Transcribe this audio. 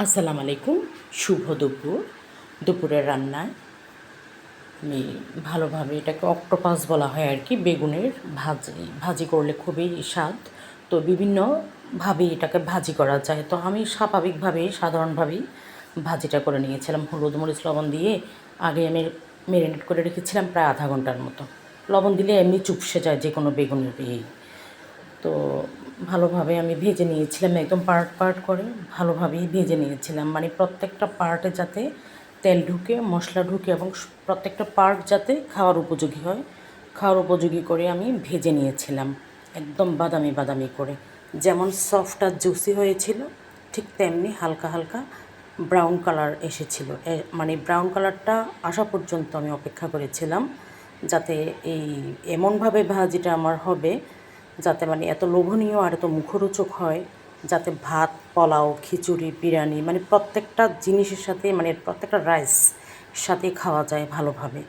আসসালামু আলাইকুম। শুভ দুপুর। দুপুরের রান্নায় আমি ভালোভাবে এটাকে অক্টোপাস বলা হয় আর কি, বেগুনের ভাজি। ভাজি করলে খুবই স্বাদ। তো বিভিন্নভাবে এটাকে ভাজি করা যায়। তো আমি স্বাভাবিকভাবেই সাধারণভাবেই ভাজিটা করে নিয়েছিলাম। হলুদ, মরিচ, লবণ দিয়ে আগে আমি ম্যারিনেট করে রেখেছিলাম প্রায় আধা ঘন্টার মতো। লবণ দিলে এমনি চুপসে যায় যে কোনো বেগুনের তো ভালোভাবে আমি ভেজে নিয়েছিলাম, একদম পার্ট পার্ট করে ভালোভাবেই ভেজে নিয়েছিলাম, মানে প্রত্যেকটা পার্টে যাতে তেল ঢুকে, মশলা ঢুকে এবং প্রত্যেকটা পার্ট যাতে খাওয়ার উপযোগী হয়, খাওয়ার উপযোগী করে আমি ভেজে নিয়েছিলাম একদম বাদামি বাদামি করে। যেমন সফট আর জুসি হয়েছিল, ঠিক তেমনি হালকা হালকা ব্রাউন কালার এসেছিল। মানে ব্রাউন কালারটা আসা পর্যন্ত আমি অপেক্ষা করেছিলাম, যাতে এমনভাবে ভাজিটা আমার হবে যাতে মানে এত লোভনীয় আর এত মুখরোচক হয়, যাতে ভাত, পোলাও, খিচুড়ি, বিরিয়ানি মানে প্রত্যেকটা জিনিসের সাথে, মানে প্রত্যেকটা রাইস সাথে খাওয়া যায় ভালোভাবে।